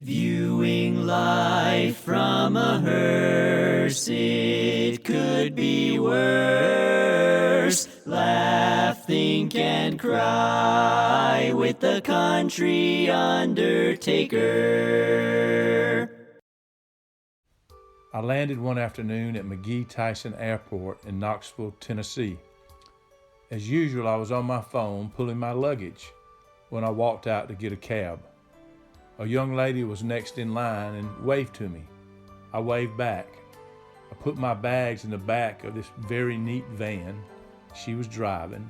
Viewing life from a hearse, it could be worse. Laugh, think, and cry with the country undertaker. I landed one afternoon at McGee Tyson Airport in Knoxville, Tennessee. As usual, I was on my phone pulling my luggage when I walked out to get a cab. A young lady was next in line and waved to me. I waved back. I put my bags in the back of this very neat van she was driving,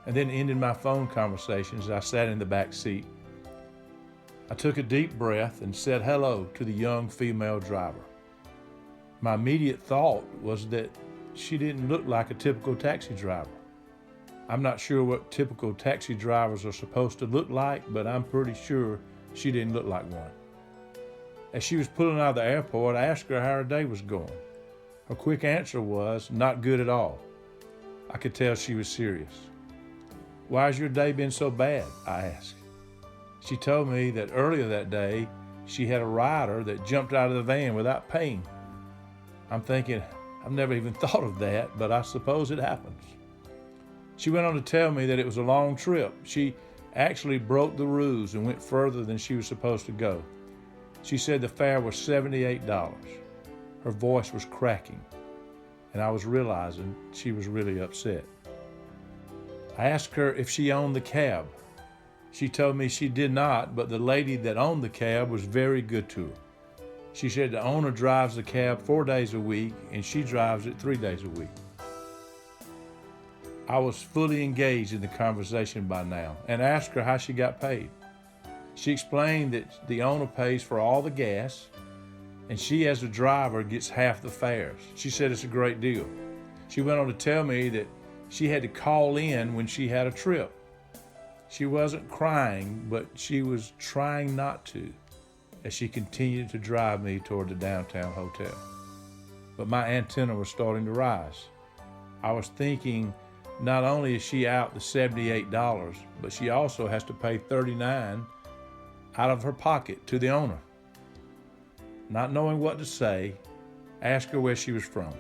and then ended my phone conversation as I sat in the back seat. I took a deep breath and said hello to the young female driver. My immediate thought was that she didn't look like a typical taxi driver. I'm not sure what typical taxi drivers are supposed to look like, but I'm pretty sure she didn't look like one. As she was pulling out of the airport, I asked her how her day was going. Her quick answer was, "Not good at all." I could tell she was serious. "Why's your day been so bad?" I asked. She told me that earlier that day, she had a rider that jumped out of the van without paying. I'm thinking, I've never even thought of that, but I suppose it happens. She went on to tell me that it was a long trip. She actually broke the rules and went further than she was supposed to go. She said the fare was $78. Her voice was cracking, and I was realizing she was really upset. I asked her if she owned the cab. She told me she did not, but the lady that owned the cab was very good to her. She said the owner drives the cab 4 days a week, and she drives it 3 days a week. I was fully engaged in the conversation by now and asked her how she got paid. She explained that the owner pays for all the gas, and she as a driver gets half the fares. She said it's a great deal. She went on to tell me that she had to call in when she had a trip. She wasn't crying, but she was trying not to as she continued to drive me toward the downtown hotel. But my antenna was starting to rise. I was thinking, not only is she out the $78, but she also has to pay $39 out of her pocket to the owner. Not knowing what to say, I asked her where she was from.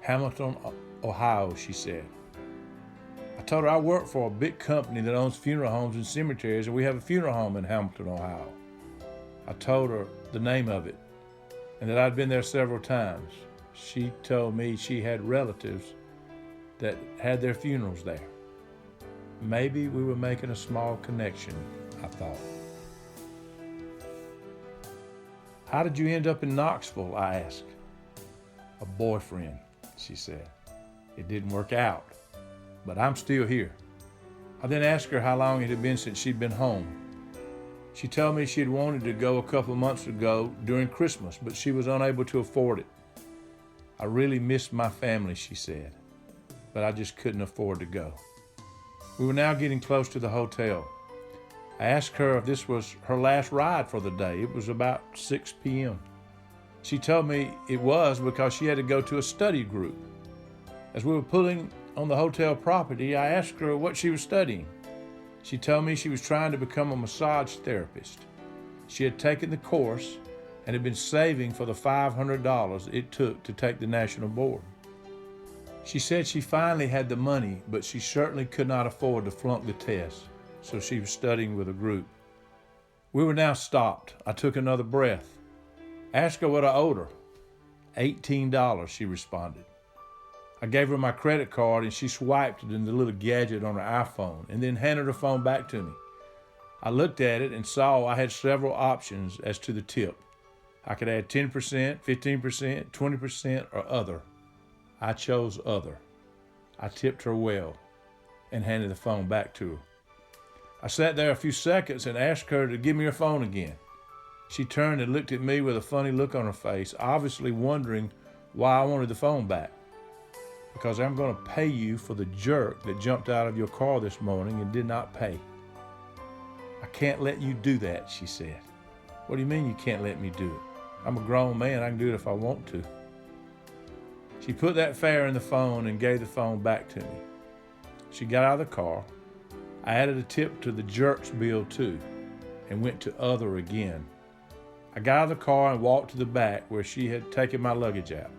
Hamilton, Ohio, she said. I told her I work for a big company that owns funeral homes and cemeteries, and we have a funeral home in Hamilton, Ohio. I told her the name of it and that I'd been there several times. She told me she had relatives that had their funerals there. Maybe we were making a small connection, I thought. "How did you end up in Knoxville?" I asked. "A boyfriend," she said. "It didn't work out, but I'm still here." I then asked her how long it had been since she'd been home. She told me she had wanted to go a couple of months ago during Christmas, but she was unable to afford it. "I really missed my family," she said, "but I just couldn't afford to go." We were now getting close to the hotel. I asked her if this was her last ride for the day. It was about 6 p.m. She told me it was because she had to go to a study group. As we were pulling on the hotel property, I asked her what she was studying. She told me she was trying to become a massage therapist. She had taken the course and had been saving for the $500 it took to take the national board. She said she finally had the money, but she certainly could not afford to flunk the test, so she was studying with a group. We were now stopped. I took another breath. Asked her what I owed her. $18, she responded. I gave her my credit card and she swiped it in the little gadget on her iPhone and then handed her phone back to me. I looked at it and saw I had several options as to the tip. I could add 10%, 15%, 20%, or other. I chose other. I tipped her well and handed the phone back to her. I sat there a few seconds and asked her to give me her phone again. She turned and looked at me with a funny look on her face, obviously wondering why I wanted the phone back. "Because I'm going to pay you for the jerk that jumped out of your car this morning and did not pay." "I can't let you do that," she said. "What do you mean you can't let me do it? I'm a grown man. I can do it if I want to." She put that fare in the phone and gave the phone back to me. She got out of the car. I added a tip to the jerk's bill too and went to other again. I got out of the car and walked to the back where she had taken my luggage out.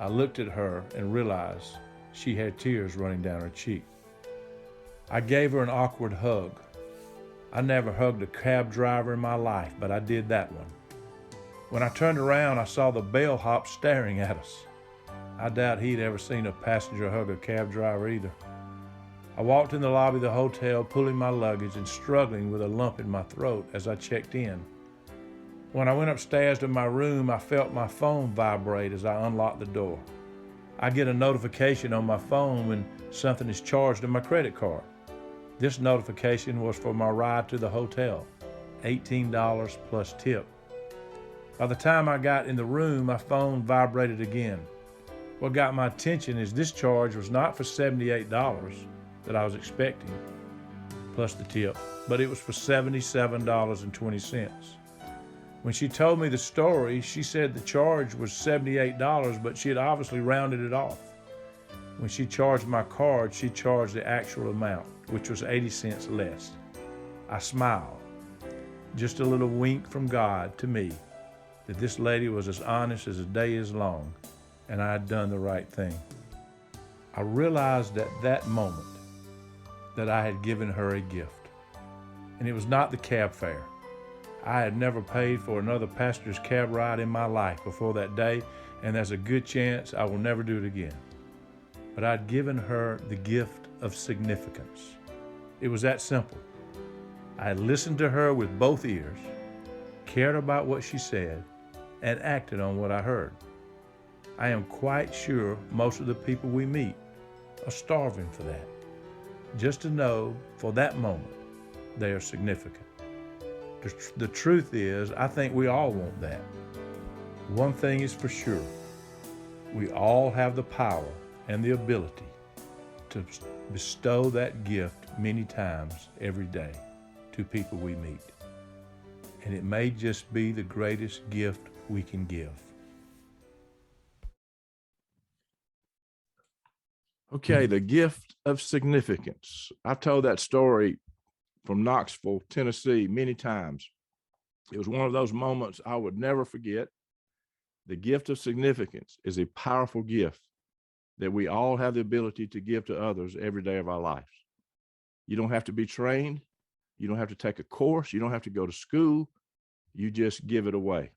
I looked at her and realized she had tears running down her cheek. I gave her an awkward hug. I never hugged a cab driver in my life, but I did that one. When I turned around, I saw the bellhop staring at us. I doubt he'd ever seen a passenger hug a cab driver either. I walked in the lobby of the hotel, pulling my luggage and struggling with a lump in my throat as I checked in. When I went upstairs to my room, I felt my phone vibrate as I unlocked the door. I get a notification on my phone when something is charged to my credit card. This notification was for my ride to the hotel, $18 plus tip. By the time I got in the room, my phone vibrated again. What got my attention is this charge was not for $78 that I was expecting, plus the tip, but it was for $77.20. When she told me the story, she said the charge was $78, but she had obviously rounded it off. When she charged my card, she charged the actual amount, which was 80 cents less. I smiled. Just a little wink from God to me that this lady was as honest as a day is long, and I had done the right thing. I realized at that moment that I had given her a gift, and it was not the cab fare. I had never paid for another passenger's cab ride in my life before that day, and there's a good chance I will never do it again. But I'd given her the gift of significance. It was that simple. I had listened to her with both ears, cared about what she said, and acted on what I heard. I am quite sure most of the people we meet are starving for that. Just to know for that moment they are significant. The truth is, I think we all want that. One thing is for sure, we all have the power and the ability to bestow that gift many times every day to people we meet. And it may just be the greatest gift we can give. Okay, the gift of significance. I've told that story from Knoxville, Tennessee, many times. It was one of those moments I would never forget. The gift of significance is a powerful gift that we all have the ability to give to others every day of our lives. You don't have to be trained. You don't have to take a course. You don't have to go to school. You just give it away.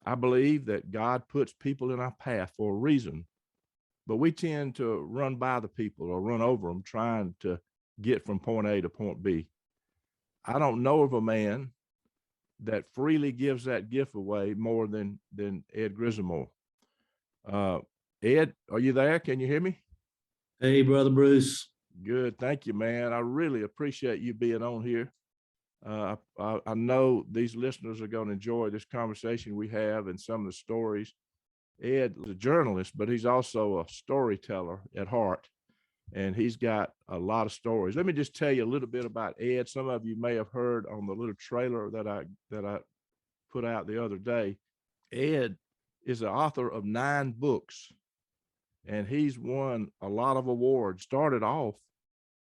I believe that God puts people in our path for a reason, but we tend to run by the people or run over them trying to get from point A to point B. I don't know of a man that freely gives that gift away more than Ed Grisamore. Ed, are you there? Can you hear me? Hey, Brother Bruce. Good. Thank you, man. I really appreciate you being on here. I know these listeners are going to enjoy this conversation we have and some of the stories. Ed is a journalist, but he's also a storyteller at heart, and he's got a lot of stories. Let me just tell you a little bit about Ed. Some of you may have heard on the little trailer that I put out the other day. Ed is the author of 9 books, and he's won a lot of awards. Started off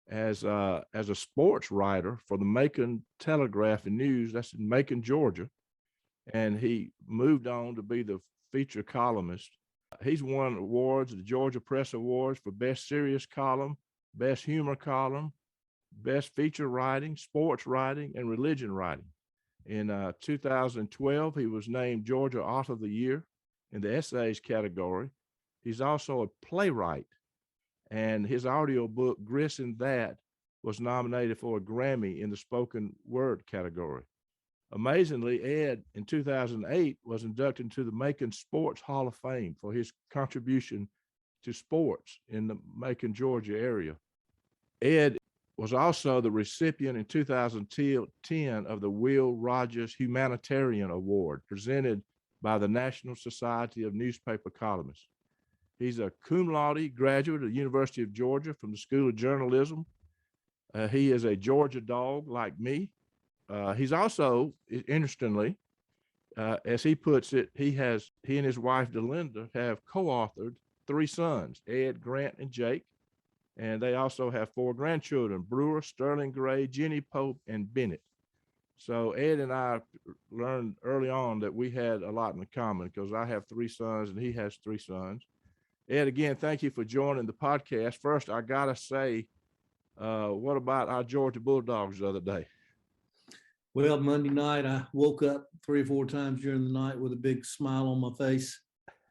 as a sports writer for the Macon Telegraph and News. That's in Macon, Georgia. And he moved on to be the feature columnist. He's won awards, the Georgia Press Awards for Best Serious Column, Best Humor Column, Best Feature Writing, Sports Writing, and Religion Writing. In 2012, he was named Georgia Author of the Year in the Essays category. He's also a playwright, and his audiobook, Gris and That, was nominated for a Grammy in the spoken word category. Amazingly, Ed, in 2008, was inducted into the Macon Sports Hall of Fame for his contribution to sports in the Macon, Georgia area. Ed was also the recipient in 2010 of the Will Rogers Humanitarian Award, presented by the National Society of Newspaper Columnists. He's a cum laude graduate of the University of Georgia from the School of Journalism. He is a Georgia dog like me. He's also, interestingly, as he puts it, he and his wife, Delinda, have co-authored 3 sons, Ed, Grant, and Jake. And they also have 4 grandchildren, Brewer, Sterling Gray, Jenny Pope, and Bennett. So Ed and I learned early on that we had a lot in common because I have 3 sons and he has 3 sons. Ed, again, thank you for joining the podcast. First, I gotta say, what about our Georgia Bulldogs the other day? Well, Monday night, I woke up 3 or 4 times during the night with a big smile on my face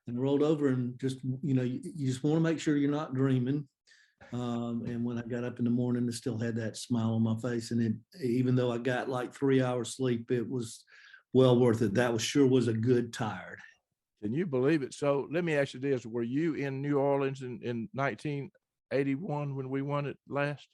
and rolled over and just, you just want to make sure you're not dreaming. And when I got up in the morning, I still had that smile on my face. And even though I got like 3 hours sleep, it was well worth it. That was a good tired. Can you believe it? So let me ask you this. Were you in New Orleans in 1981 when we won it last?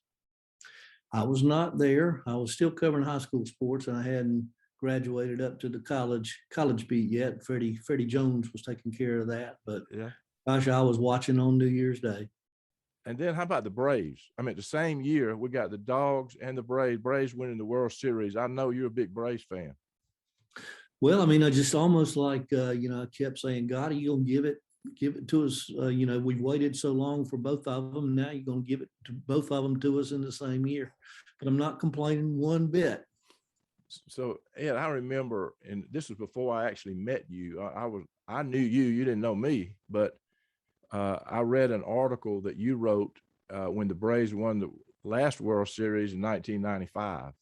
I was not there. I was still covering high school sports, and I hadn't graduated up to the college beat yet. Freddie Jones was taking care of that. But yeah, gosh, I was watching on New Year's Day. And then how about the Braves? I mean, the same year we got the Dogs and the Braves. Braves winning the World Series. I know you're a big Braves fan. Well, I mean, I just almost like I kept saying, God, are you gonna give it to us? We've waited so long for both of them. Now you're gonna give it to both of them to us in the same year. But I'm not complaining one bit. So Ed, I remember, and this was before I actually met you. I knew you. You didn't know me, but I read an article that you wrote when the Braves won the last World Series in 1995.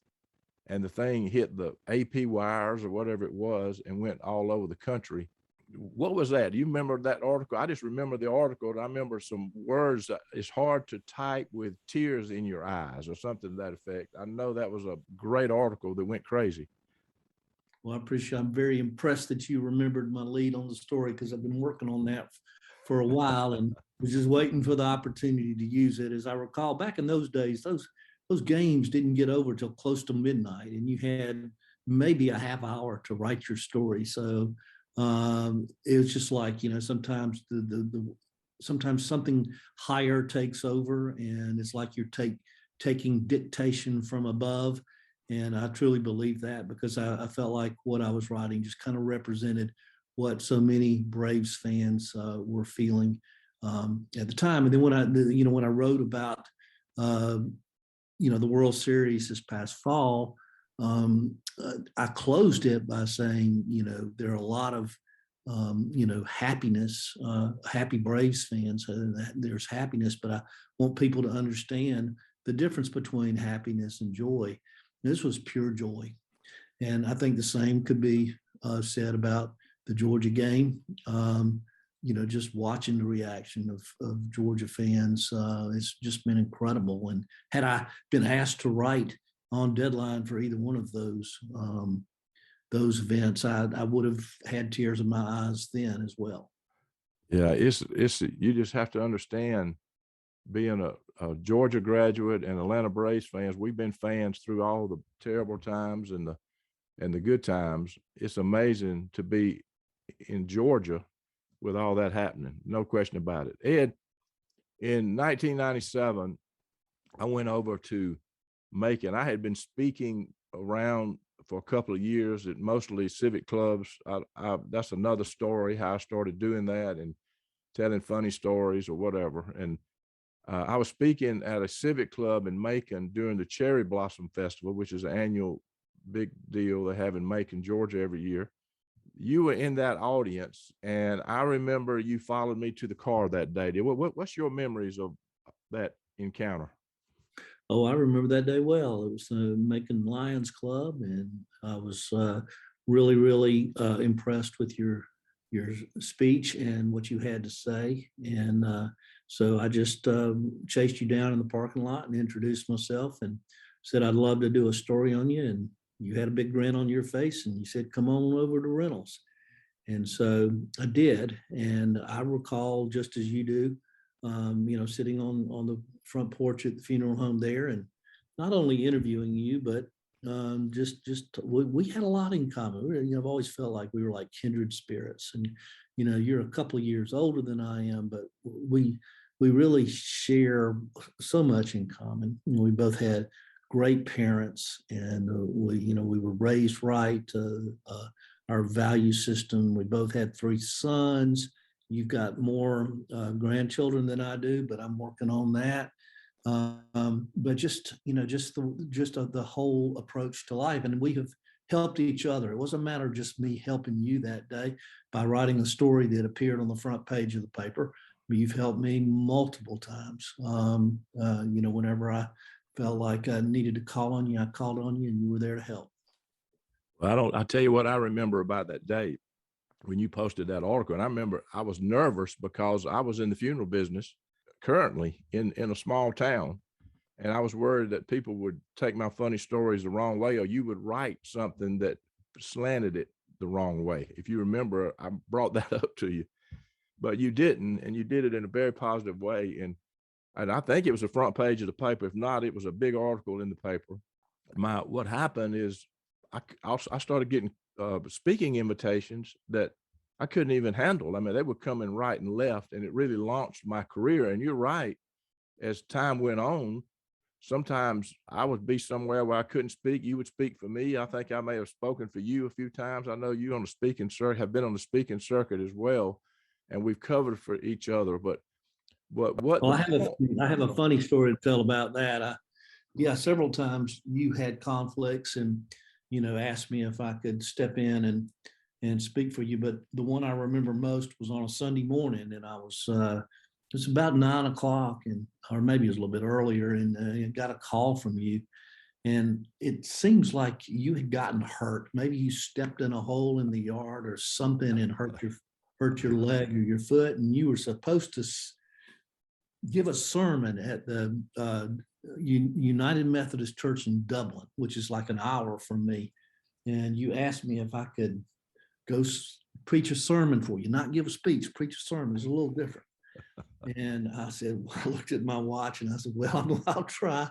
And the thing hit the AP wires or whatever it was and went all over the country. What was that? Do you remember that article? I just remember the article. And I remember some words that it's hard to type with tears in your eyes or something to that effect. I know that was a great article that went crazy. Well, I'm very impressed that you remembered my lead on the story because I've been working on that for a while and was just waiting for the opportunity to use it. As I recall, back in those days, those games didn't get over till close to midnight, and you had maybe a half hour to write your story. So it was just like, sometimes sometimes something higher takes over, and it's like you're taking dictation from above. And I truly believe that because I felt like what I was writing just kind of represented what so many Braves fans were feeling at the time. And then when I wrote about the World Series this past fall, I closed it by saying, there are a lot of, happiness, happy Braves fans. There's happiness, but I want people to understand the difference between happiness and joy. This was pure joy. And I think the same could be said about the Georgia game. Just watching the reaction of Georgia fans, it's just been incredible. And had I been asked to write on deadline for either one of those events, I would have had tears in my eyes then as well. Yeah, it's you just have to understand, being a Georgia graduate and Atlanta Braves fans, we've been fans through all the terrible times and the good times. It's amazing to be in Georgia with all that happening. No question about it. Ed, in 1997, I went over to Macon. I had been speaking around for a couple of years at mostly civic clubs. That's another story, how I started doing that and telling funny stories or whatever. And I was speaking at a civic club in Macon during the Cherry Blossom Festival, which is an annual big deal they have in Macon, Georgia every year. You were in that audience, and I remember you followed me to the car that day. What's your memories of that encounter? Oh, I remember that day well. It was the Macon Lions Club, and I was really, really impressed with your speech and what you had to say. And so I just chased you down in the parking lot and introduced myself and said I'd love to do a story on you. And you had a big grin on your face, and you said, "Come on over to Reynolds." And so I did, and I recall just as you do, sitting on the front porch at the funeral home there, and not only interviewing you, but we had a lot in common. I've always felt like we were like kindred spirits, and you're a couple of years older than I am, but we really share so much in common. We both had great parents, and we were raised right. Our value system. We both had 3 sons. You've got more grandchildren than I do, but I'm working on that. But just the whole approach to life, and we have helped each other. It wasn't a matter of just me helping you that day by writing a story that appeared on the front page of the paper. You've helped me multiple times. Whenever I felt like I needed to call on you, I called on you, and you were there to help. Well, I'll tell you what I remember about that day when you posted that article. And I remember I was nervous because I was in the funeral business currently in a small town. And I was worried that people would take my funny stories the wrong way, or you would write something that slanted it the wrong way. If you remember, I brought that up to you, but you didn't, and you did it in a very positive way. And I think it was the front page of the paper. If not, it was a big article in the paper. What happened is I started getting speaking invitations that I couldn't even handle. I mean, they were coming right and left, and it really launched my career. And you're right, as time went on, sometimes I would be somewhere where I couldn't speak. You would speak for me. I think I may have spoken for you a few times. I know you on the speaking circuit, have been on the speaking circuit as well, and we've covered for each other. But what? Well, I have a funny story to tell about that. Several times you had conflicts and, asked me if I could step in and speak for you. But the one I remember most was on a Sunday morning, and I was, it was about 9 o'clock, or maybe it was a little bit earlier, and I got a call from you. And it seems like you had gotten hurt. Maybe you stepped in a hole in the yard or something and hurt your leg or your foot, and you were supposed to give a sermon at the United Methodist Church in Dublin, which is like an hour from me. And you asked me if I could go preach a sermon for you, not give a speech, preach a sermon. It's a little different. And I said, well, I looked at my watch and I said, well, I'll try.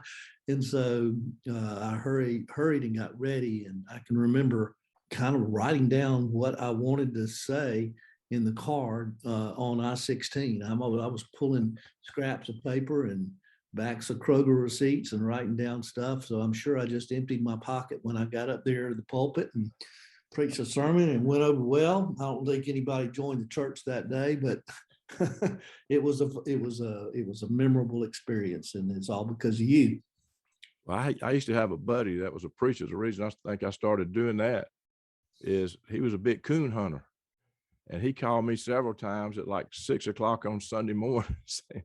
And so I hurried and got ready. And I can remember kind of writing down what I wanted to say in the car on I-16. I was pulling scraps of paper and backs of Kroger receipts and writing down stuff. So I'm sure I just emptied my pocket when I got up there to the pulpit and preached a sermon, and went over well. I don't think anybody joined the church that day, but it was a memorable experience, and it's all because of you. Well, I used to have a buddy that was a preacher. The reason I think I started doing that is he was a big coon hunter. And he called me several times at like 6 o'clock on Sunday morning saying,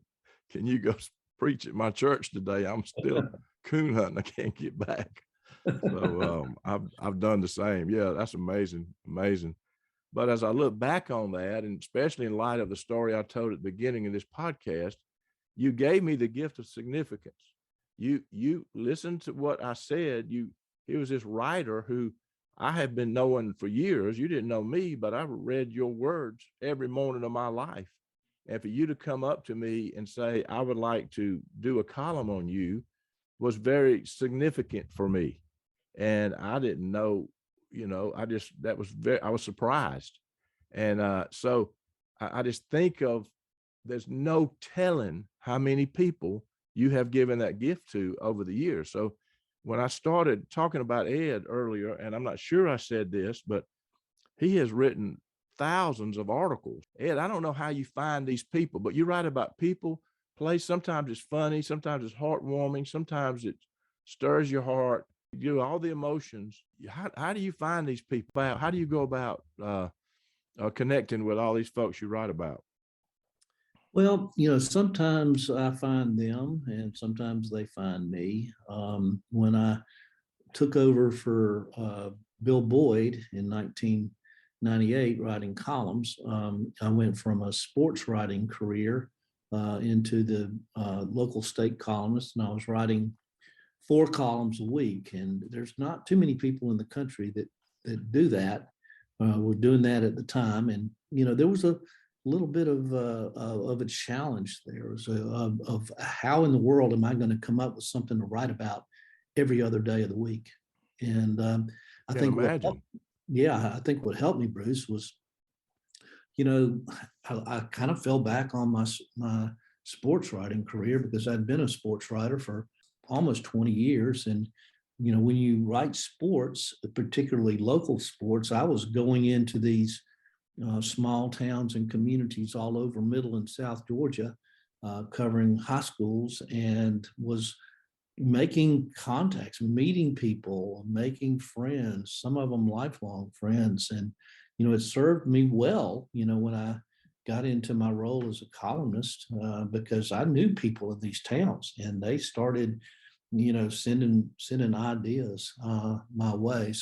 can you go preach at my church today? I'm still coon hunting. I can't get back. So I've done the same. Yeah, that's amazing. But as I look back on that, and especially in light of the story I told at the beginning of this podcast, you gave me the gift of significance. You listened to what I said. He was this writer who I have been knowing for years. You didn't know me, but I read your words every morning of my life. And for you to come up to me and say, I would like to do a column on you, was very significant for me. And I didn't know, I was surprised. And so I just think of, there's no telling how many people you have given that gift to over the years. So when I started talking about Ed earlier, and I'm not sure I said this, but he has written thousands of articles. Ed, I don't know how you find these people, but you write about people, place. Sometimes it's funny, sometimes it's heartwarming, sometimes it stirs your heart. You do all the emotions. How do you find these people out? How do you go about connecting with all these folks you write about? Well, sometimes I find them and sometimes they find me. When I took over for Bill Boyd in 1998 writing columns, I went from a sports writing career into the local state columnist, and I was writing 4 columns a week. And there's not too many people in the country that do that. We're doing that at the time. And, there was a little bit of a challenge there. Of how in the world am I going to come up with something to write about every other day of the week? And I think what helped me, Bruce, was, I kind of fell back on my sports writing career because I'd been a sports writer for almost 20 years. And, when you write sports, particularly local sports, I was going into these small towns and communities all over Middle and South Georgia, covering high schools, and was making contacts, meeting people, making friends, some of them lifelong friends. And, it served me well, when I got into my role as a columnist, because I knew people in these towns and they started, sending ideas my way.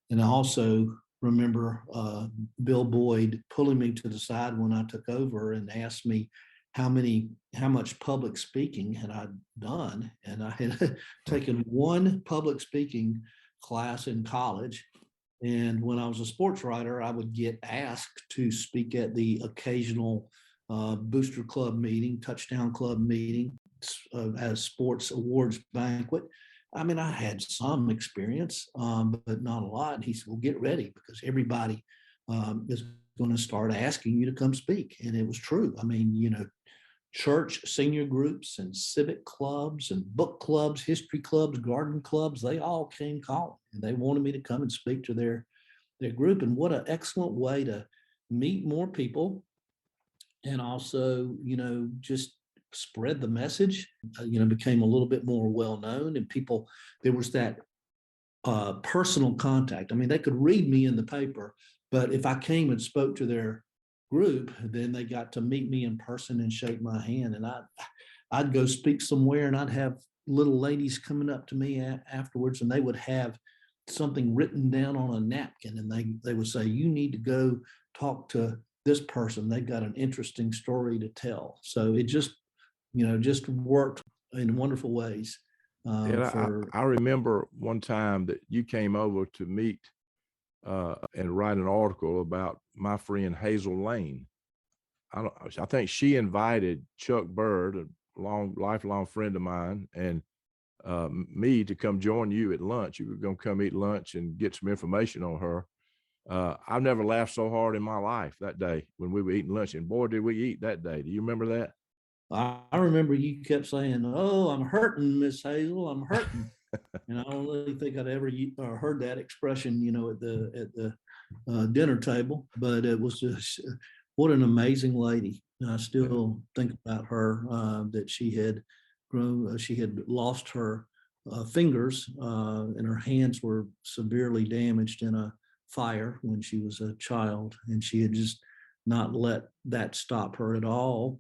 And I also remember Bill Boyd pulling me to the side when I took over and asked me how much public speaking had I done. And I had taken one public speaking class in college. And when I was a sports writer, I would get asked to speak at the occasional booster club meeting, touchdown club meeting, as sports awards banquet. I mean, I had some experience, but not a lot. And he said, well, get ready because everybody is going to start asking you to come speak. And it was true. I mean, church senior groups and civic clubs and book clubs, history clubs, garden clubs, they all came calling and they wanted me to come and speak to their group. And what an excellent way to meet more people and also, just spread the message, became a little bit more well known and people, there was that personal contact. I mean, they could read me in the paper, but if I came and spoke to their group, then they got to meet me in person and shake my hand. And I'd go speak somewhere and I'd have little ladies coming up to me afterwards and they would have something written down on a napkin and they would say, you need to go talk to this person. They've got an interesting story to tell. So it just worked in wonderful ways. And I remember one time that you came over to meet and write an article about my friend Hazel Lane. I think she invited Chuck Bird, a lifelong friend of mine, and me to come join you at lunch. You were going to come eat lunch and get some information on her. I've never laughed so hard in my life that day when we were eating lunch, and boy, did we eat that day. Do you remember that? I remember you kept saying, "Oh, I'm hurting, Miss Hazel. I'm hurting," and I don't really think I'd ever heard that expression, at the dinner table. But it was just what an amazing lady. And I still think about her that she had grown. She had lost her fingers, and her hands were severely damaged in a fire when she was a child, and she had just not let that stop her at all.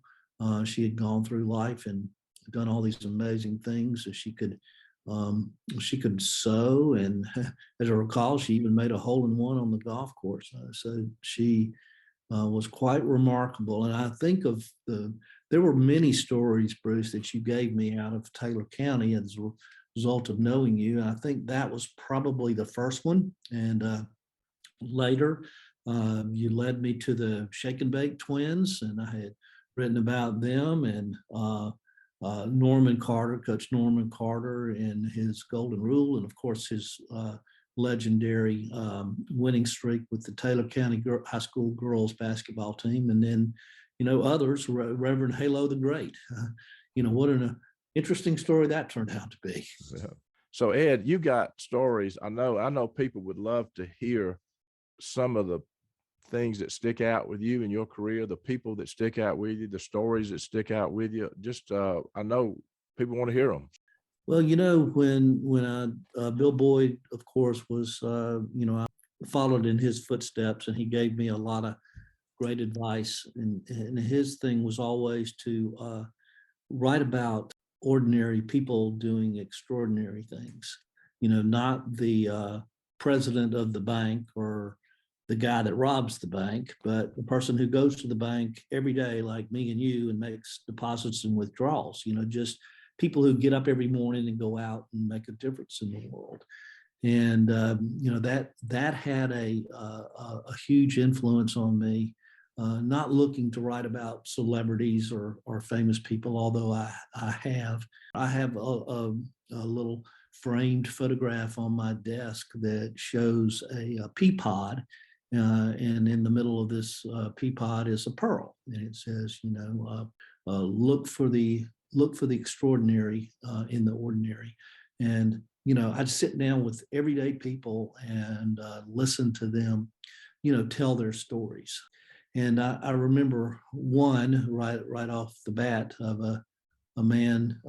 She had gone through life and done all these amazing things. So she could sew, and as I recall, she even made a hole in one on the golf course. So she was quite remarkable. And I think there were many stories, Bruce, that you gave me out of Taylor County as a result of knowing you. And I think that was probably the first one. And later, you led me to the Shake and Bake twins, and I had written about them and Norman Carter, Coach Norman Carter, and his golden rule, and of course his legendary winning streak with the Taylor County High School girls basketball team, and then others, Reverend Halo the Great. What an interesting story that turned out to be. Yeah. So Ed, you got stories. I know people would love to hear some of the things that stick out with you in your career, the people that stick out with you, the stories that stick out with you. Just I know people want to hear them. Well, when Bill Boyd, of course, was I followed in his footsteps, and he gave me a lot of great advice. And his thing was always to write about ordinary people doing extraordinary things. Not the president of the bank or the guy that robs the bank, but the person who goes to the bank every day, like me and you, and makes deposits and withdrawals, just people who get up every morning and go out and make a difference in the world. And, that had a huge influence on me, not looking to write about celebrities or famous people, although I have a little framed photograph on my desk that shows a pea pod. And in the middle of this pea pod is a pearl, and it says, look for the extraordinary in the ordinary. And I'd sit down with everyday people and listen to them, tell their stories. And I remember one right off the bat of a man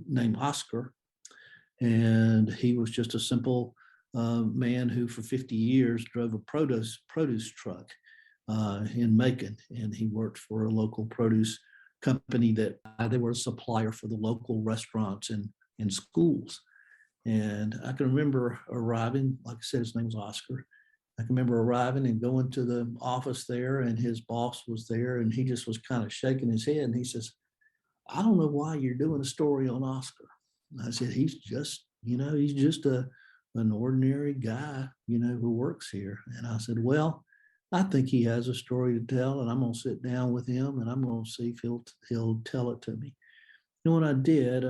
named Oscar, And he was just a simple man who for 50 years drove a produce truck in Macon. And he worked for a local produce company that they were a supplier for the local restaurants and schools. And I can remember arriving, like I said, his name was Oscar. I can remember arriving and going to the office there, and his boss was there, and he just was kind of shaking his head. And he says, "I don't know why you're doing a story on Oscar." And I said, "He's just, he's just an ordinary guy, who works here." And I said, "Well, I think he has a story to tell, and I'm going to sit down with him and I'm going to see if he'll tell it to me." What I did,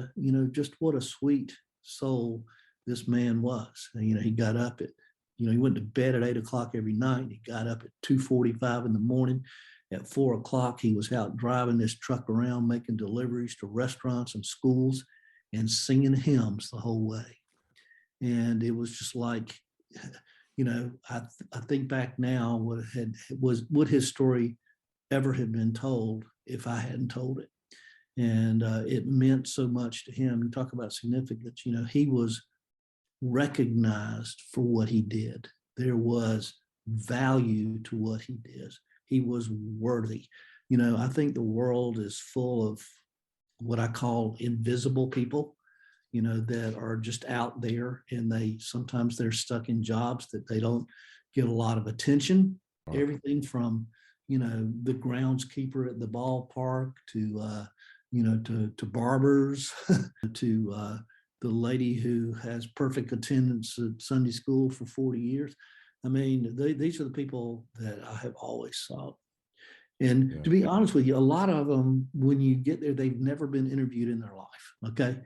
just what a sweet soul this man was. He got up at, he went to bed at 8 o'clock every night. He got up at 2:45 in the morning. At 4 o'clock, he was out driving this truck around, making deliveries to restaurants and schools and singing hymns the whole way. And it was just like, I think back now, would his story ever have been told if I hadn't told it? And it meant so much to him. You talk about significance. He was recognized for what he did. There was value to what he did. He was worthy. I think the world is full of what I call invisible people, that are just out there, and sometimes they're stuck in jobs that they don't get a lot of attention. Everything from, the groundskeeper at the ballpark to, to barbers, to the lady who has perfect attendance at Sunday school for 40 years. I mean, these are the people that I have always sought. And to be honest with you, a lot of them, when you get there, they've never been interviewed in their life. Okay.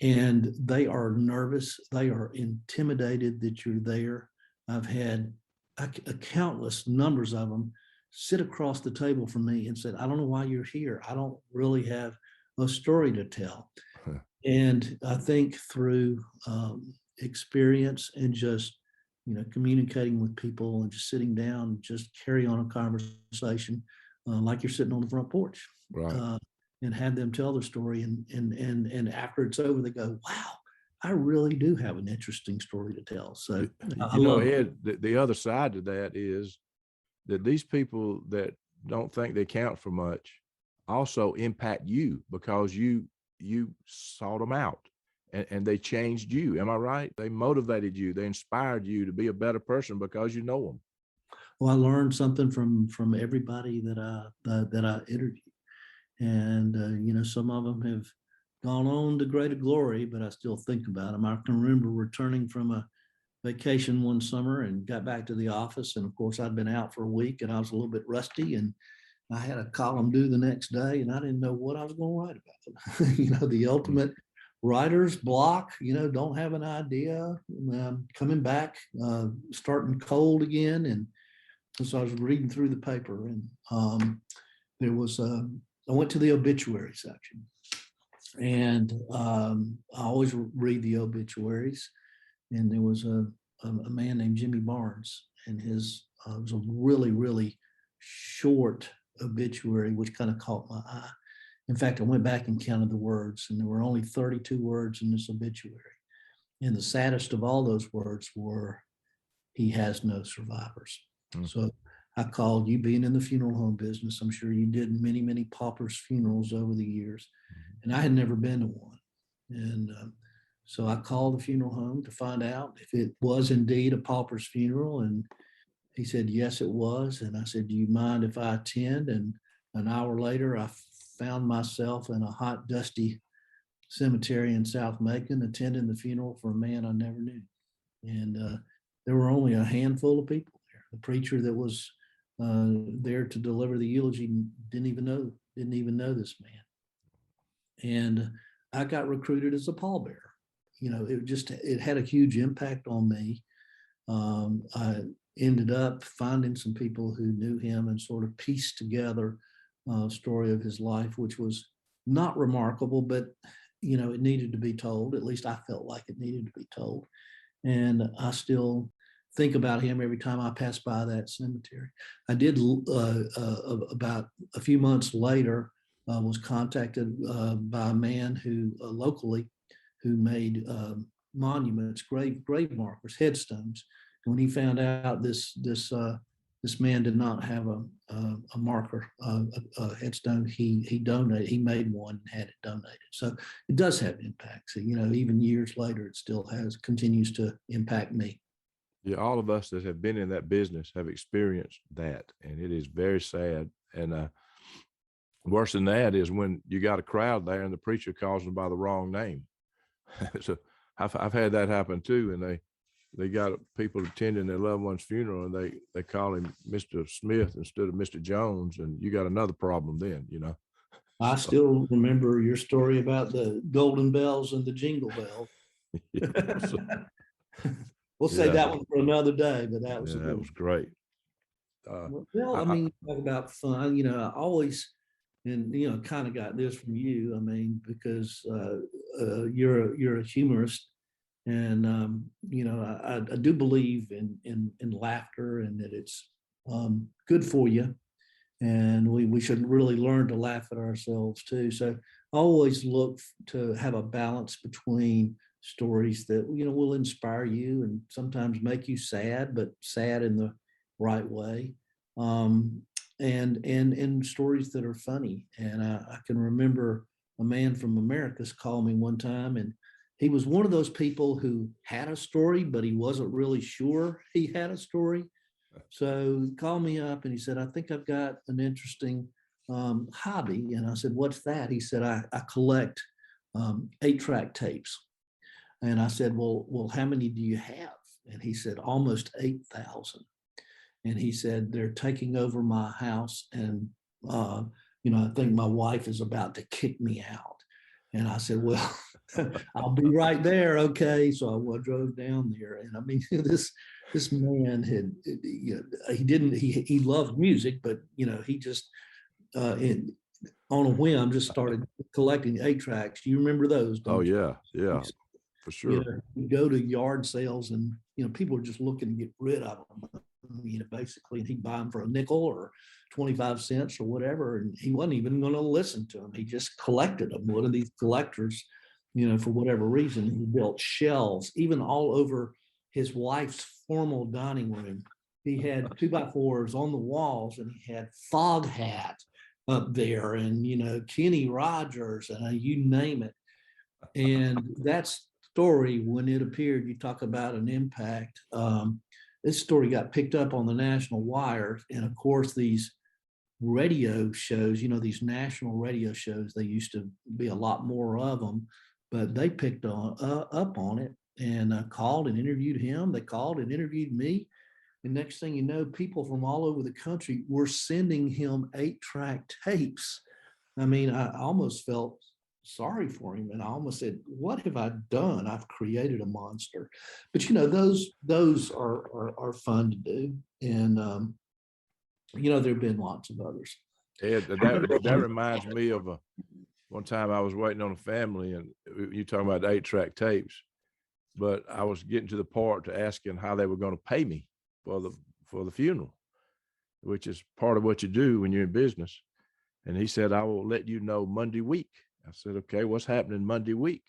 And they are nervous. They are intimidated that you're there. I've had a countless numbers of them sit across the table from me and said, "I don't know why you're here. I don't really have a story to tell." And I think through experience and just, communicating with people and just sitting down and just carry on a conversation like you're sitting on the front porch. Right. And have them tell their story. And after it's over, they go, "Wow, I really do have an interesting story to tell." So I love it. Ed, the other side to that is that these people that don't think they count for much also impact you because you sought them out and they changed you. Am I right? They motivated you. They inspired you to be a better person because you know them. Well, I learned something from everybody that I interviewed. And some of them have gone on to greater glory, but I still think about them. I can remember returning from a vacation one summer and got back to the office, and of course I'd been out for a week and I was a little bit rusty, and I had a column due the next day and I didn't know what I was going to write about. The ultimate writer's block. Don't have an idea. Coming back, starting cold again, and so I was reading through the paper, and there was I went to the obituary section, and I always read the obituaries. And there was a man named Jimmy Barnes, and his was a really, really short obituary, which kind of caught my eye. In fact, I went back and counted the words, and there were only 32 words in this obituary. And the saddest of all those words were, "He has no survivors." Mm-hmm. So I called, you being in the funeral home business, I'm sure you did many, many paupers' funerals over the years. And I had never been to one. And so I called the funeral home to find out if it was indeed a pauper's funeral. And he said, yes, it was. And I said, do you mind if I attend? And an hour later, I found myself in a hot, dusty cemetery in South Macon, attending the funeral for a man I never knew. And there were only a handful of people there. The preacher that was there to deliver the eulogy didn't even know this man. And I got recruited as a pallbearer. It had a huge impact on me. I ended up finding some people who knew him and sort of pieced together a story of his life, which was not remarkable, but it needed to be told. At least I felt like it needed to be told. And I still think about him every time I pass by that cemetery. I did about a few months later, was contacted by a man who locally who made monuments, grave markers, headstones. And when he found out this man did not have a marker, a headstone, he donated. He made one and had it donated. So it does have impacts. You know, even years later, it still continues to impact me. Yeah, all of us that have been in that business have experienced that, and it is very sad. And worse than that is when you got a crowd there and the preacher calls them by the wrong name. So I've had that happen too, and they got people attending their loved one's funeral, and they call him Mr. Smith instead of Mr. Jones, and you got another problem then, you know. I still remember your story about the golden bells and the jingle bells. Yeah, so, We'll say yeah, that one for another day, but that was yeah, a that good was great. Uh, Well, I I, mean, talk about fun, you know, I always, and, you know, kind of got this from you. I mean, because you're a humorist, and, you know, I do believe in laughter, and that it's good for you. And we should really learn to laugh at ourselves too. So I always look to have a balance between stories that, you know, will inspire you and sometimes make you sad, but sad in the right way. Um, and stories that are funny. And I can remember a man from Americas called me one time, and he was one of those people who had a story, but he wasn't really sure he had a story. So he called me up and he said, I think I've got an interesting hobby. And I said, what's that? He said, I collect 8-track tapes. And I said, well, how many do you have? And he said, almost 8,000. And he said, they're taking over my house. And, you know, I think my wife is about to kick me out. And I said, well, I'll be right there. Okay. So I drove down there. And I mean, this man had, you know, he loved music, but, you know, he just, on a whim, just started collecting 8-tracks. You remember those, oh don't you? yeah, yeah, for You sure. know, you go to yard sales and, you know, people are just looking to get rid of them, you know, basically, and he'd buy them for a nickel or 25 cents or whatever. And he wasn't even going to listen to them. He just collected them. One of these collectors, you know, for whatever reason, he built shelves, even all over his wife's formal dining room. He had 2x4s on the walls, and he had Fog Hat up there, and, you know, Kenny Rogers, and you name it. And that story, when it appeared, you talk about an impact. This story got picked up on the national wire. And of course, these radio shows, you know, these national radio shows, they used to be a lot more of them, but they picked up on it and called and interviewed him. They called and interviewed me. And next thing you know, people from all over the country were sending him 8-track tapes. I mean, I almost felt sorry for him, and I almost said, what have I done? I've created a monster. But, you know, those are fun to do. And you know, there have been lots of others. Ed, that reminds me of one time I was waiting on a family, and you talking about 8-track tapes, but I was getting to the part to asking how they were going to pay me for the funeral, which is part of what you do when you're in business. And he said, I will let you know Monday week. I said, okay, what's happening Monday week?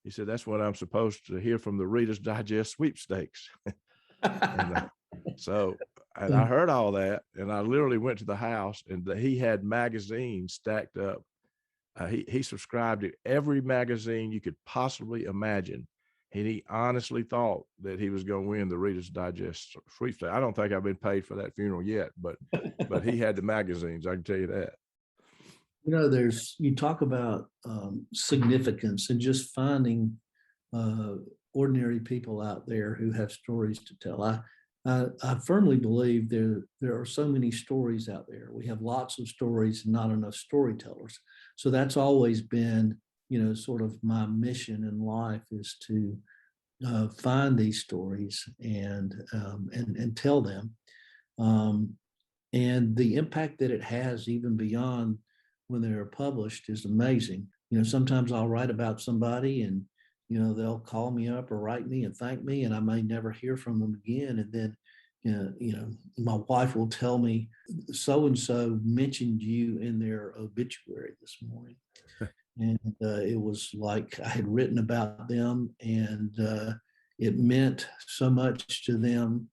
He said, that's when I'm supposed to hear from the Reader's Digest sweepstakes. And so I heard all that, and I literally went to the house, and he had magazines stacked up. He subscribed to every magazine you could possibly imagine. And he honestly thought that he was going to win the Reader's Digest sweepstakes. I don't think I've been paid for that funeral yet, but he had the magazines. I can tell you that. You know, you talk about significance and just finding ordinary people out there who have stories to tell. I firmly believe there are so many stories out there. We have lots of stories and not enough storytellers. So that's always been, you know, sort of my mission in life, is to find these stories and tell them. And the impact that it has, even beyond when they're published, is amazing. You know, sometimes I'll write about somebody, and, you know, they'll call me up or write me and thank me, and I may never hear from them again. And then, you know, my wife will tell me, so and so mentioned you in their obituary this morning. And it was like I had written about them, and it meant so much to them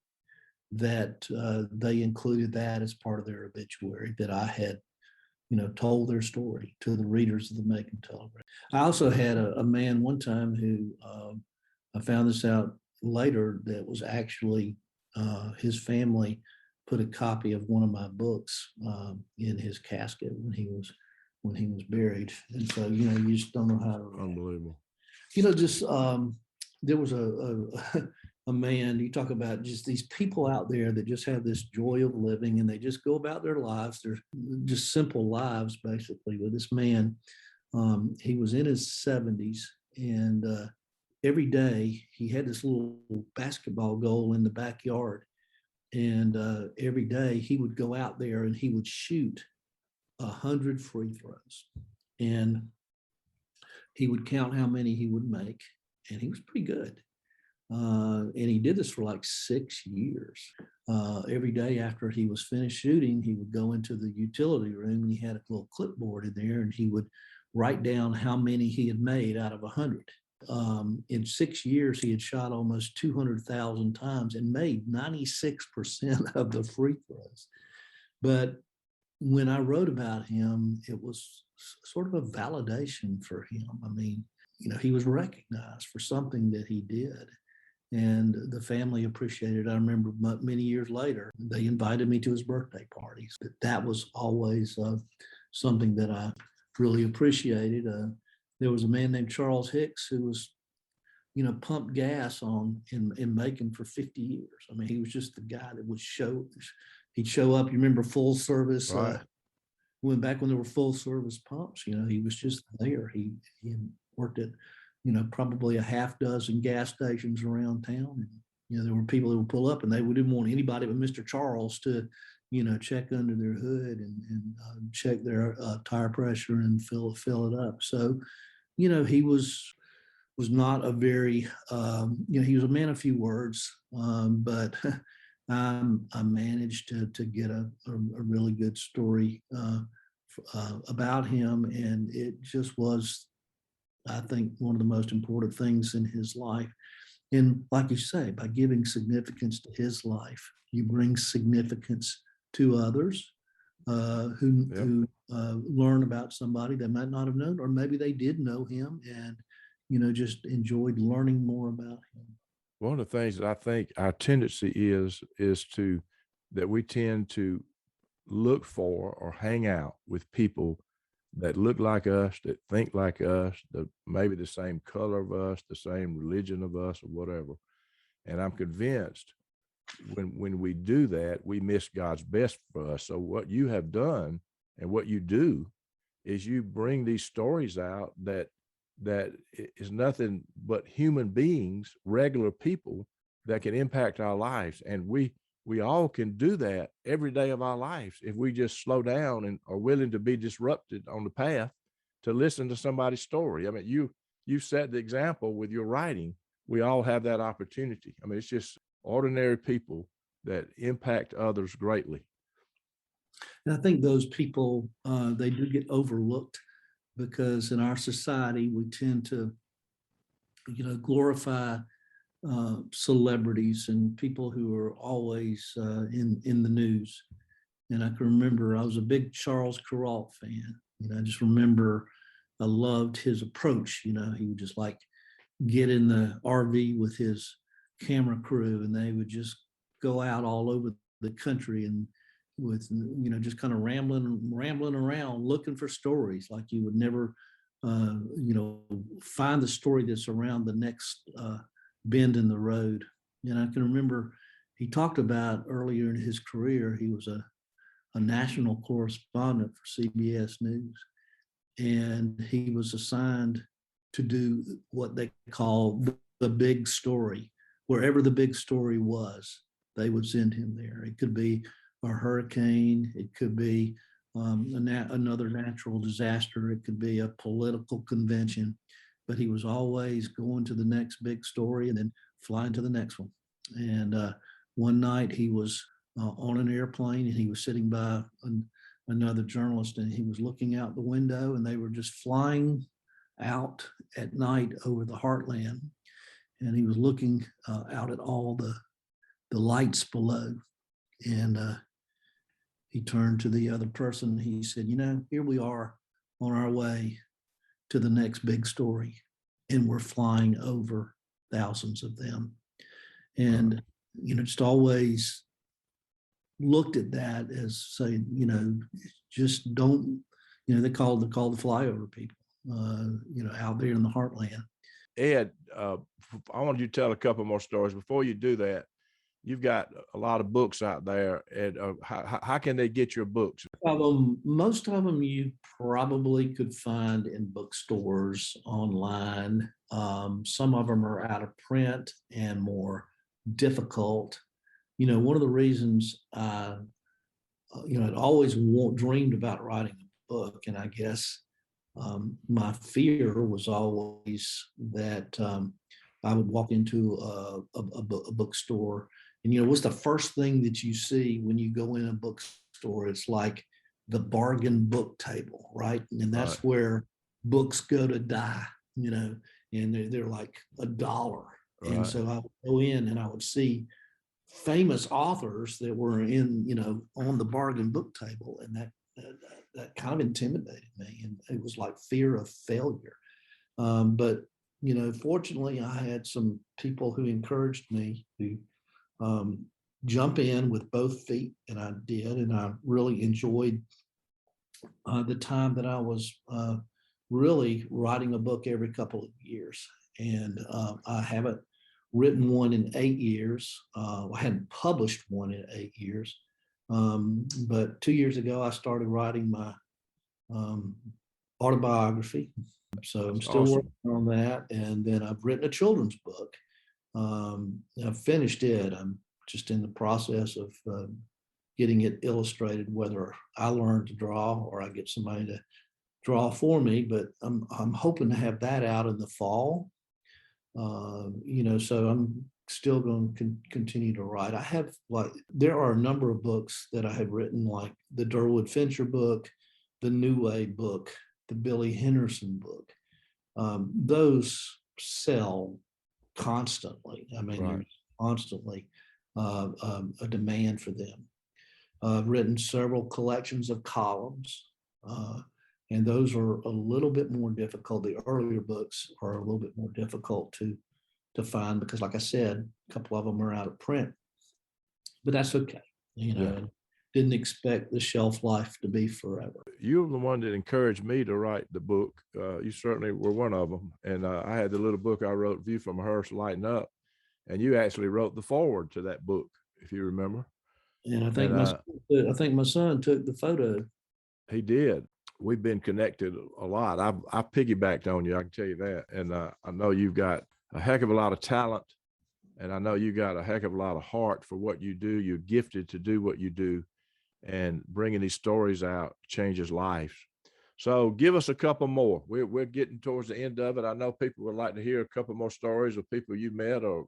that they included that as part of their obituary, that I had, told their story to the readers of the Macon Telegram. I also had a man one time who I found this out later, that was actually his family put a copy of one of my books in his casket when he was buried. And so, you just don't know how to react. Unbelievable. Just there was a man, you talk about just these people out there that just have this joy of living, and they just go about their lives. They're just simple lives, basically. But this man, he was in his 70s, and every day he had this little basketball goal in the backyard. And every day he would go out there and he would shoot 100 free throws. And he would count how many he would make, and he was pretty good. And he did this for like 6 years. Every day after he was finished shooting, he would go into the utility room, and he had a little clipboard in there, and he would write down how many he had made out of 100. In 6 years, he had shot almost 200,000 times and made 96% of the free throws. But when I wrote about him, it was sort of a validation for him. I mean, he was recognized for something that he did, and the family appreciated it. I remember many years later, they invited me to his birthday parties. But that was always something that I really appreciated. There was a man named Charles Hicks who was, pumped gas in Macon for 50 years. I mean, he was just the guy that he'd show up. You remember full service, Right. back when there were full service pumps, he was just there. He worked at, probably a half dozen gas stations around town. And, there were people that would pull up, and they didn't want anybody but Mr. Charles to, check under their hood and check their tire pressure and fill it up. So, he was not a very, he was a man of few words, but I managed to get a really good story about him. And it just was, I think, one of the most important things in his life. And like you say, by giving significance to his life, you bring significance to others who learn about somebody they might not have known, or maybe they did know him and, just enjoyed learning more about him. One of the things that I think our tendency is that we tend to look for or hang out with people that look like us, that think like us, that maybe the same color of us, the same religion of us, or whatever. And I'm convinced when we do that, we miss God's best for us. So what you have done and what you do is you bring these stories out that is nothing but human beings, regular people that can impact our lives. And we all can do that every day of our lives if we just slow down and are willing to be disrupted on the path to listen to somebody's story. I mean, you set the example with your writing. We all have that opportunity. I mean, it's just ordinary people that impact others greatly. And I think those people, they do get overlooked, because in our society, we tend to, glorify celebrities and people who are always in the news. And I can remember I was a big Charles Kuralt fan. I just remember I loved his approach. He would just like get in the RV with his camera crew, and they would just go out all over the country and with, just kind of rambling around looking for stories like you would never, find the story that's around the next bend in the road. And I can remember he talked about earlier in his career, he was a national correspondent for CBS News. And he was assigned to do what they call the big story. Wherever the big story was, they would send him there. It could be a hurricane. It could be another natural disaster. It could be a political convention. But he was always going to the next big story and then flying to the next one. And one night he was on an airplane, and he was sitting by another journalist, and he was looking out the window, and they were just flying out at night over the heartland, and he was looking out at all the lights below. And he turned to the other person. He said, here we are on our way to the next big story, and we're flying over thousands of them. And, just always looked at that as saying, just don't, they call the flyover people, out there in the heartland. Ed, I want you to tell a couple more stories. Before you do that, you've got a lot of books out there, and how can they get your books? Most of them you probably could find in bookstores, online. Some of them are out of print and more difficult. One of the reasons I'd always dreamed about writing a book, and I guess my fear was always that I would walk into a bookstore, and what's the first thing that you see when you go in a bookstore? It's like the bargain book table, right? And that's Right. where books go to die, and they're like $1. And Right. so I would go in and I would see famous authors that were on the bargain book table, and that kind of intimidated me, and it was like fear of failure. But fortunately, I had some people who encouraged me to jump in with both feet, and I did, and I really enjoyed the time that I was really writing a book every couple of years. And I haven't written one in 8 years. I hadn't published one in 8 years. But 2 years ago, I started writing my autobiography. So I'm still Awesome. working on that. And then I've written a children's book. I've finished it. I'm just in the process of getting it illustrated, whether I learn to draw or I get somebody to draw for me. But I'm hoping to have that out in the fall. So I'm still going to continue to write. There are a number of books that I have written, like the Durwood Fincher book, the New Way book, the Billy Henderson book. Those sell constantly. I mean, Right. there's constantly a demand for them. I've written several collections of columns, and those are a little bit more difficult. The earlier books are a little bit more difficult to find because, like I said, a couple of them are out of print. But that's okay. Yeah. Didn't expect the shelf life to be forever. You were the one that encouraged me to write the book. You certainly were one of them. And I had the little book I wrote, View from a Hearse, Lighten Up. And you actually wrote the foreword to that book, if you remember. And I think my son took the photo. He did. We've been connected a lot. I piggybacked on you, I can tell you that. And I know you've got a heck of a lot of talent, and I know you got a heck of a lot of heart for what you do. You're gifted to do what you do, and bringing these stories out changes lives. So give us a couple more. We're getting towards the end of it. I know people would like to hear a couple more stories of people you met or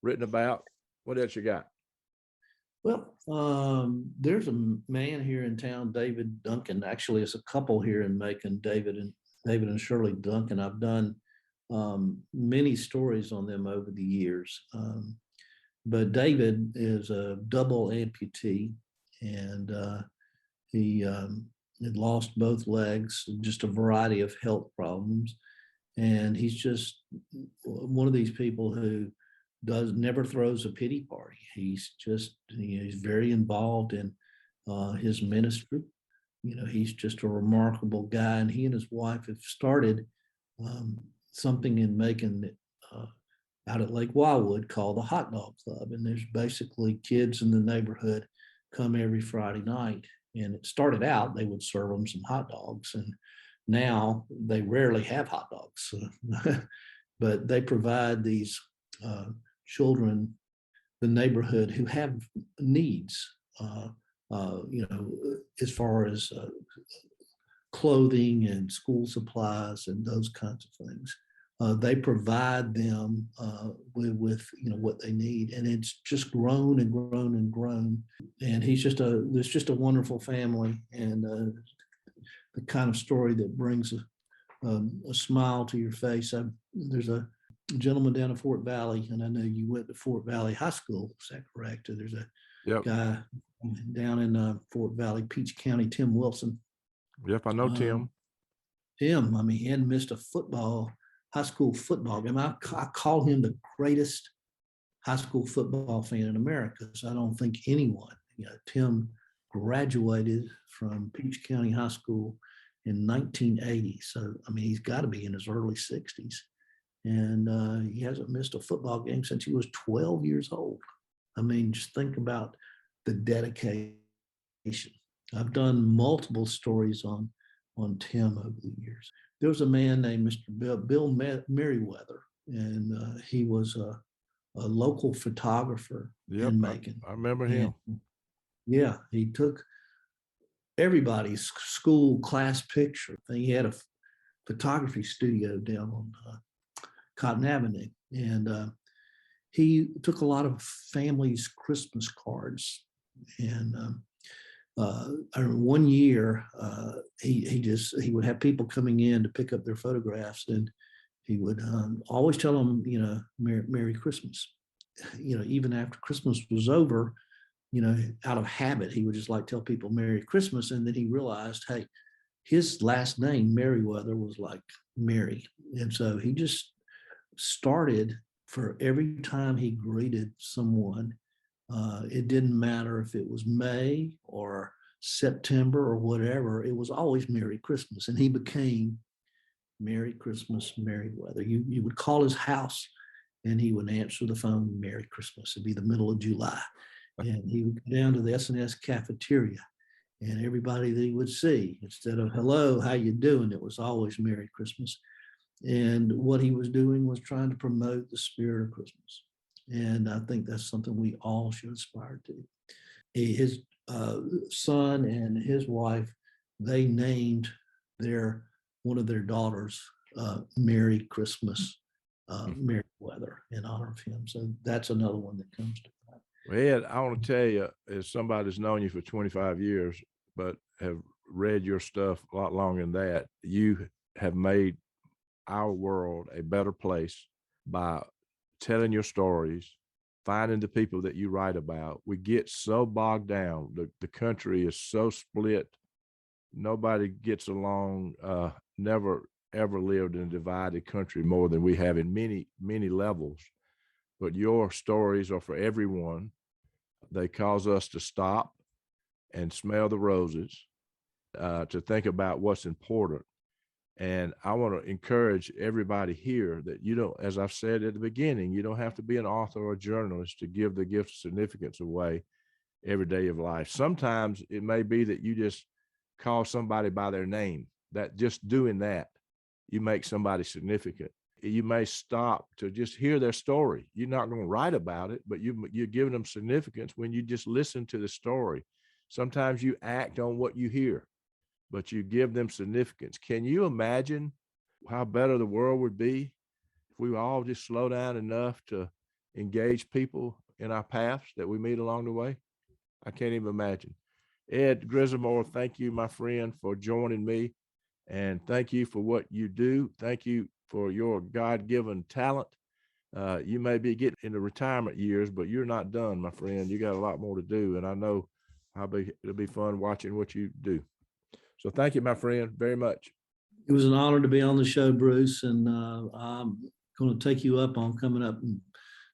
written about. What else you got? Well, there's a man here in town, David Duncan. Actually, it's a couple here in Macon, David and Shirley Duncan. I've done many stories on them over the years. But David is a double amputee, and he had lost both legs, just a variety of health problems. And he's just one of these people who never throws a pity party. He's very involved in his ministry. He's just a remarkable guy, and he and his wife have started something in Macon out at Lake Wildwood called the Hot Dog Club. And there's basically kids in the neighborhood come every Friday night. And it started out, they would serve them some hot dogs. And now they rarely have hot dogs. But they provide these children, the neighborhood, who have needs, as far as clothing and school supplies and those kinds of things. They provide them with what they need, and it's just grown and grown and grown. And there's just a wonderful family, and the kind of story that brings a smile to your face. There's a gentleman down in Fort Valley, and I know you went to Fort Valley High School. Is that correct? There's a Yep. guy down in Fort Valley, Peach County, Tim Wilson. Yep. I know Tim. Tim, I mean, he hadn't missed a high school football game. I call him the greatest high school football fan in America. So I don't think anyone, Tim graduated from Peach County High School in 1980. So, I mean, he's got to be in his early 60s. And he hasn't missed a football game since he was 12 years old. I mean, just think about the dedication. I've done multiple stories on Tim over the years. There was a man named Mr. Bill Merriweather, and he was a local photographer in Macon. I remember him. And, yeah, he took everybody's school class picture. He had a photography studio down on Cotton Avenue, and he took a lot of families' Christmas cards. And I remember one year he would have people coming in to pick up their photographs, and he would always tell them, Merry Christmas. Even after Christmas was over, out of habit, he would just like tell people Merry Christmas. And then he realized, hey, his last name, Merriweather, was like Mary. And so he just started, for every time he greeted someone, it didn't matter if it was May or September or whatever, it was always Merry Christmas. And he became Merry Christmas, Merriweather. You would call his house and he would answer the phone, Merry Christmas. It'd be the middle of July. And he would go down to the S&S cafeteria, and everybody that he would see, instead of hello, how you doing, it was always Merry Christmas. And what he was doing was trying to promote the spirit of Christmas. And I think that's something we all should aspire to. His son and his wife, they named one of their daughters Merry Christmas, Merriweather, in honor of him. So that's another one that comes to mind. Well, Ed, I want to tell you, as somebody that's known you for 25 years, but have read your stuff a lot longer than that, you have made our world a better place by telling your stories, finding the people that you write about. We get so bogged down. The country is so split. Nobody gets along, never ever lived in a divided country more than we have in many, many levels. But your stories are for everyone. They cause us to stop and smell the roses, to think about what's important. And I want to encourage everybody here that you don't, as I've said at the beginning, you don't have to be an author or a journalist to give the gift of significance away every day of life. Sometimes it may be that you just call somebody by their name, that just doing that, you make somebody significant. You may stop to just hear their story. You're not going to write about it, but you're giving them significance when you just listen to the story. Sometimes you act on what you hear, but you give them significance. Can you imagine how better the world would be if we all just slow down enough to engage people in our paths that we meet along the way? I can't even imagine. Ed Grisamore, thank you, my friend, for joining me. And thank you for what you do. Thank you for your God-given talent. You may be getting into retirement years, but you're not done, my friend. You got a lot more to do. And I know it'll be fun watching what you do. So thank you, my friend, very much. It was an honor to be on the show, Bruce. And I'm going to take you up on coming up and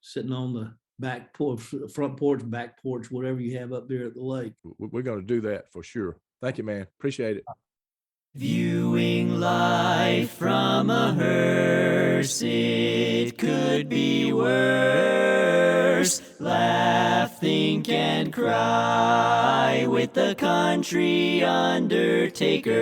sitting on the back porch, front porch, back porch, whatever you have up there at the lake. We're going to do that for sure. Thank you, man. Appreciate it. Viewing life from a hearse, it could be worse. Laugh, think, and cry with the country undertaker.